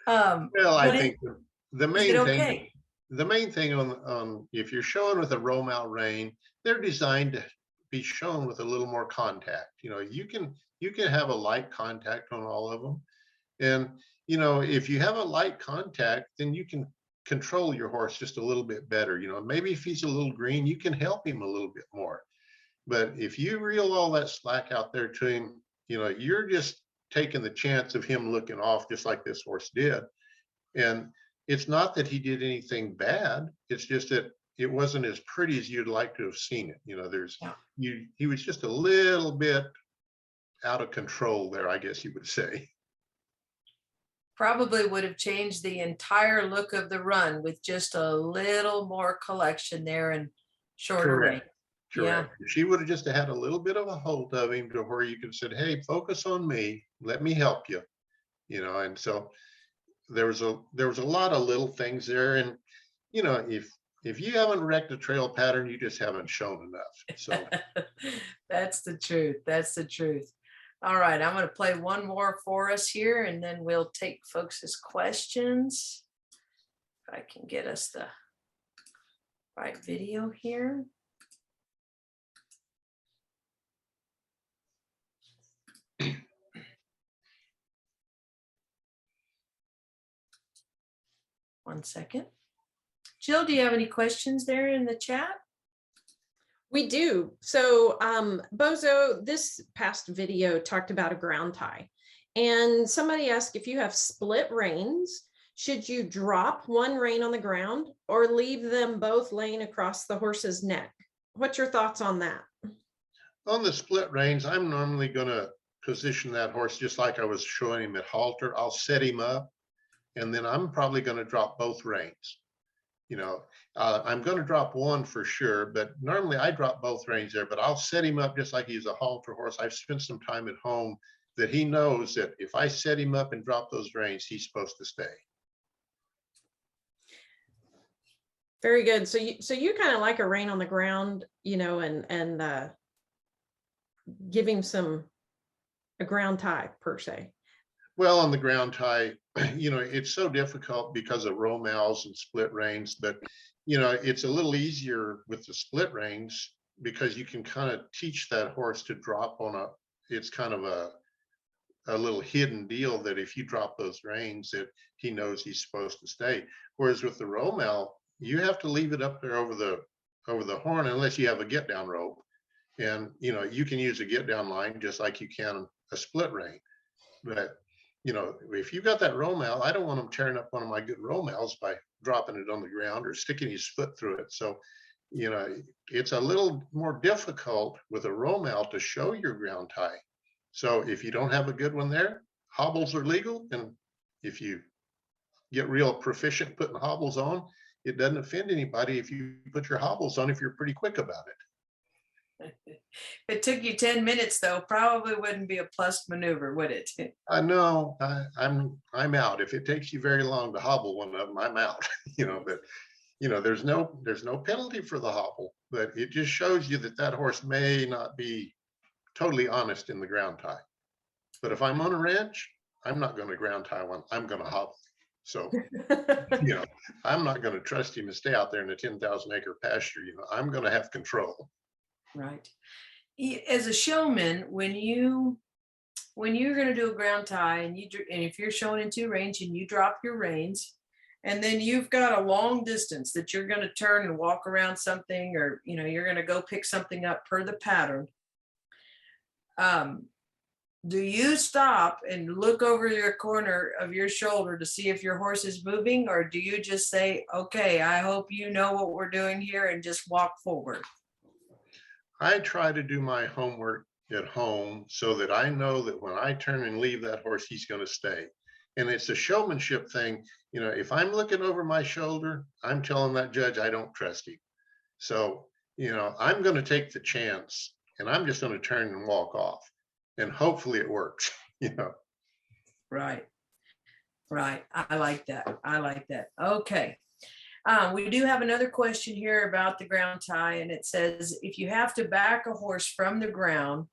Well, I think the main thing, okay? The main thing on if you're showing with a roam out rein, they're designed to be shown with a little more contact. You know, you can have a light contact on all of them, and you know, if you have a light contact, then you can control your horse just a little bit better. You know, maybe if he's a little green, you can help him a little bit more. But if you reel all that slack out there to him, you know, you're just taking the chance of him looking off, just like this horse did. And it's not that he did anything bad. It's just that it wasn't as pretty as you'd like to have seen it. You know, he was just a little bit out of control there, I guess you would say. Probably would have changed the entire look of the run with just a little more collection there and shorter rein. Correct. Yeah. She would have just had a little bit of a hold of him to where you could have said, hey, focus on me. Let me help you. You know, and so there was a lot of little things there. And, you know, if you haven't wrecked a trail pattern, you just haven't shown enough. So that's the truth. That's the truth. All right. I'm going to play one more for us here, and then we'll take folks' questions. If I can get us the right video here. One second. Jill, do you have any questions there in the chat? We do. So Bozo, this past video talked about a ground tie. And somebody asked, if you have split reins, should you drop one rein on the ground or leave them both laying across the horse's neck? What's your thoughts on that? On the split reins, I'm normally going to position that horse just like I was showing him at halter. I'll set him up, and then I'm probably going to drop both reins. I'm going to drop one for sure, but normally I drop both reins there, but I'll set him up just like he's a halter horse. I've spent some time at home that he knows that if I set him up and drop those reins, he's supposed to stay. Very good. So you kind of like a rein on the ground, and give him a ground tie per se. Well, on the ground tie, it's so difficult because of row mouths and split reins, but it's a little easier with the split reins because you can kind of teach that horse to drop it's kind of a little hidden deal that if you drop those reins that he knows he's supposed to stay. Whereas with the row mouth, you have to leave it up there over the horn unless you have a get down rope. And you can use a get down line just like you can a split rein. But if you've got that row mouth, I don't want him tearing up one of my good row mouths by dropping it on the ground or sticking his foot through it. So, it's a little more difficult with a row mouth to show your ground tie. So if you don't have a good one there, hobbles are legal. And if you get real proficient putting hobbles on, it doesn't offend anybody if you put your hobbles on if you're pretty quick about it. If it took you 10 minutes, though, probably wouldn't be a plus maneuver, would it? I know I'm out. If it takes you very long to hobble one of them, I'm out. But there's no penalty for the hobble, but it just shows you that horse may not be totally honest in the ground tie. But if I'm on a ranch, I'm not going to ground tie one. I'm going to hobble. So, I'm not going to trust him to stay out there in a 10,000 acre pasture. I'm going to have control. Right. As a showman, when you're going to do a ground tie and if you're showing in two reins and you drop your reins, and then you've got a long distance that you're going to turn and walk around something, or you're going to go pick something up per the pattern. Do you stop and look over your corner of your shoulder to see if your horse is moving, or do you just say, okay, I hope you know what we're doing here, and just walk forward? I try to do my homework at home so that I know that when I turn and leave that horse, he's going to stay. And it's a showmanship thing. If I'm looking over my shoulder, I'm telling that judge I don't trust him. So, I'm going to take the chance and I'm just going to turn and walk off. And hopefully it works, Right. I like that. Okay. We do have another question here about the ground tie, and it says, if you have to back a horse from the ground,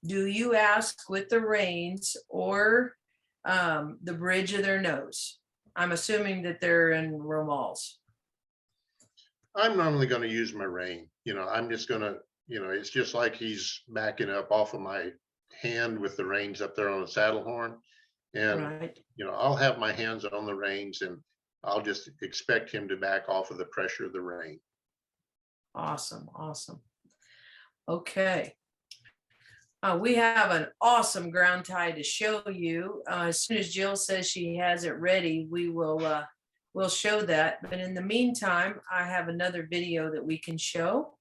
do you ask with the reins or the bridge of their nose? I'm assuming that they're in romals. I'm normally going to use my rein. I'm just going to, it's just like he's backing up off of my hand with the reins up there on the saddle horn. And, right. I'll have my hands on the reins and I'll just expect him to back off of the pressure of the rein. Awesome. Okay. We have an awesome ground tie to show you. As soon as Jill says she has it ready, we'll show that. But in the meantime, I have another video that we can show.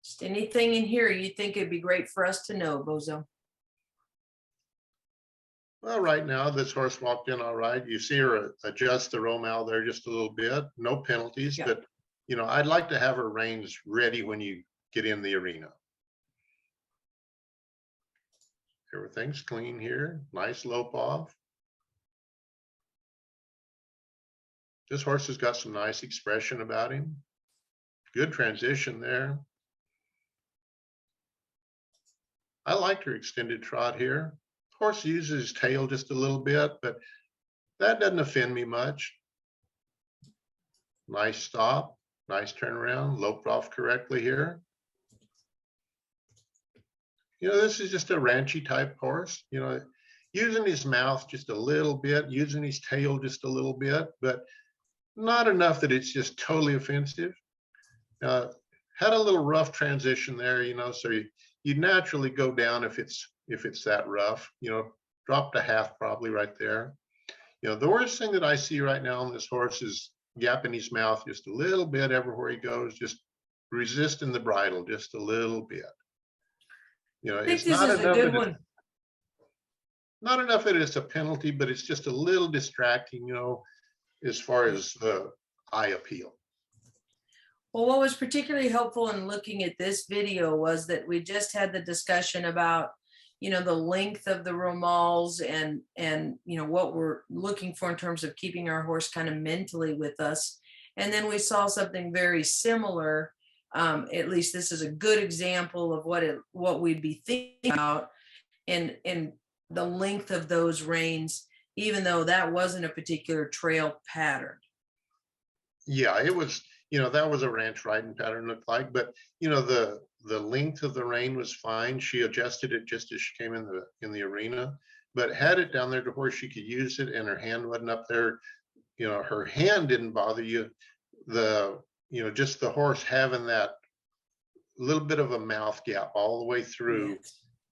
Just anything in here you think it'd be great for us to know, Bozo? Well, right now this horse walked in all right. You see her adjust the row mouth there just a little bit. No penalties, yeah. But I'd like to have her reins ready when you get in the arena. Everything's clean here. Nice lope off. This horse has got some nice expression about him. Good transition there. I liked her extended trot here. Horse uses his tail just a little bit, but that doesn't offend me much. Nice stop, nice turnaround, loped off correctly here. This is just a ranchy type horse, using his mouth just a little bit, using his tail just a little bit, but not enough that it's just totally offensive. Had a little rough transition there, so you naturally go down if it's that rough, dropped a half probably right there. The worst thing that I see right now on this horse is gapping his mouth just a little bit everywhere he goes, just resisting the bridle just a little bit. I think this is a good one. not enough that it's a penalty, but it's just a little distracting, as far as the eye appeal. Well, what was particularly helpful in looking at this video was that we just had the discussion about, the length of the romals and what we're looking for in terms of keeping our horse kind of mentally with us. And then we saw something very similar. At least this is a good example of what we'd be thinking about in the length of those reins, even though that wasn't a particular trail pattern. Yeah, it was, that was a ranch riding pattern looked like, but the length of the rein was fine. She adjusted it just as she came in the arena, but had it down there to where she could use it and her hand wasn't up there. Her hand didn't bother you. Just the horse having that little bit of a mouth gap all the way through,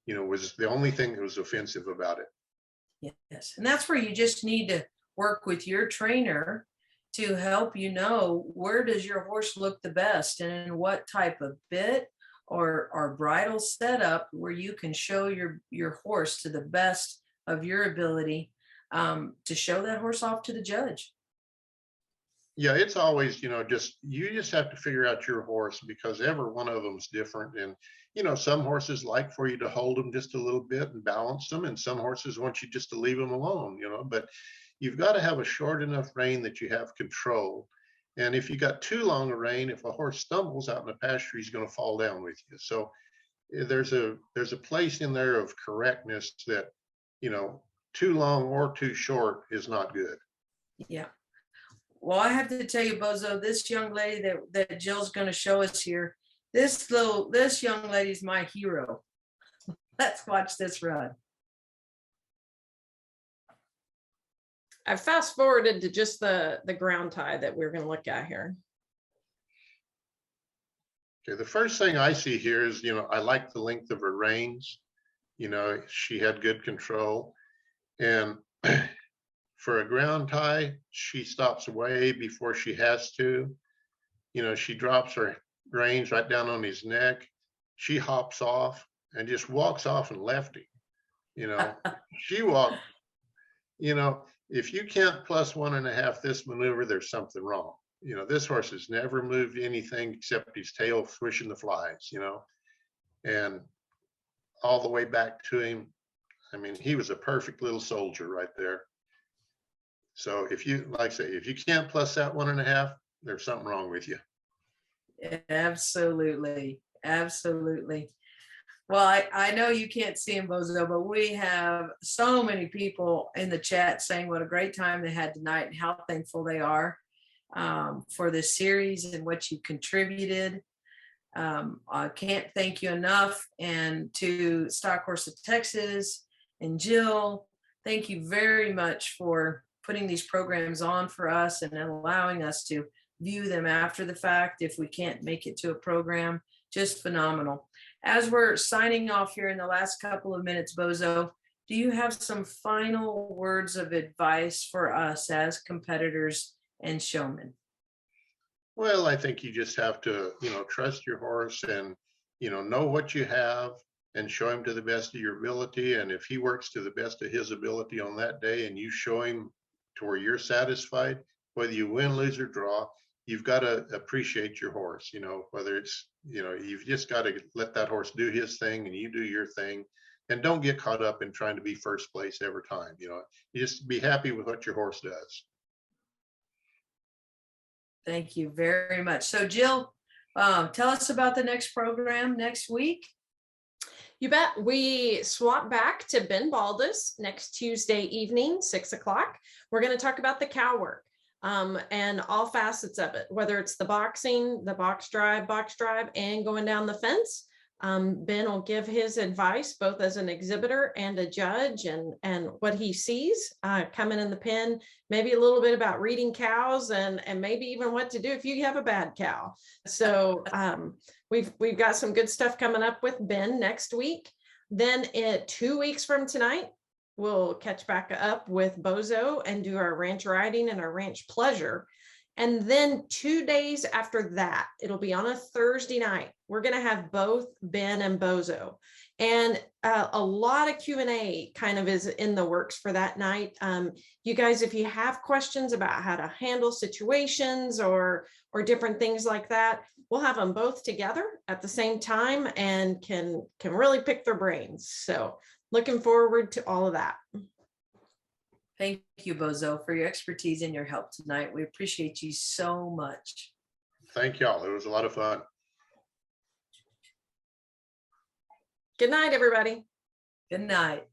was the only thing that was offensive about it. Yes. And that's where you just need to work with your trainer to help where does your horse look the best and in what type of bit or bridle setup where you can show your horse to the best of your ability to show that horse off to the judge. Yeah, it's always, you just have to figure out your horse because every one of them is different. And, some horses like for you to hold them just a little bit and balance them. And some horses want you just to leave them alone, but you've got to have a short enough rein that you have control. And if you got too long a rein, if a horse stumbles out in the pasture, he's going to fall down with you. So there's a place in there of correctness that, too long or too short is not good. Yeah. Well, I have to tell you, Bozo, this young lady that Jill's going to show us here, this young lady's my hero. Let's watch this run. I fast forwarded to just the ground tie that we're going to look at here. Okay, the first thing I see here is, I like the length of her reins. She had good control. And for a ground tie, she stops way before she has to. She drops her reins right down on his neck. She hops off and just walks off and left him. She walked, if you can't plus 1.5 this maneuver, there's something wrong. This horse has never moved anything except his tail swishing the flies, and all the way back to him. I mean, he was a perfect little soldier right there. So if you, like I say, if you can't plus that 1.5, there's something wrong with you. Absolutely. Absolutely. Well, I know you can't see him, Bozo, but we have so many people in the chat saying what a great time they had tonight and how thankful they are for this series and what you contributed. I can't thank you enough. And to Stock Horse of Texas and Jill, thank you very much for putting these programs on for us and allowing us to view them after the fact if we can't make it to a program. Just phenomenal. As we're signing off here in the last couple of minutes, Bozo, do you have some final words of advice for us as competitors and showmen? Well, I think you just have to, trust your horse and, know what you have and show him to the best of your ability. And if he works to the best of his ability on that day and you show him to where you're satisfied, whether you win, lose, or draw, you've got to appreciate your horse, whether it's, you've just got to let that horse do his thing and you do your thing, and don't get caught up in trying to be first place every time. You just be happy with what your horse does. Thank you very much. So Jill, tell us about the next program next week. You bet. We swap back to Ben Baldus next Tuesday evening, 6 o'clock. We're going to talk about the cow work. And all facets of it, whether it's the boxing, the box drive, and going down the fence. Ben will give his advice, both as an exhibitor and a judge, and what he sees coming in the pen, maybe a little bit about reading cows and maybe even what to do if you have a bad cow. So we've got some good stuff coming up with Ben next week. Then 2 weeks from tonight, we'll catch back up with Bozo and do our ranch riding and our ranch pleasure. And then 2 days after that, it'll be on a Thursday night. We're going to have both Ben and Bozo. And a lot of Q&A kind of is in the works for that night. You guys, if you have questions about how to handle situations or different things like that, we'll have them both together at the same time and can really pick their brains. So looking forward to all of that. Thank you, Bozo, for your expertise and your help tonight. We appreciate you so much. Thank y'all. It was a lot of fun. Good night, everybody. Good night.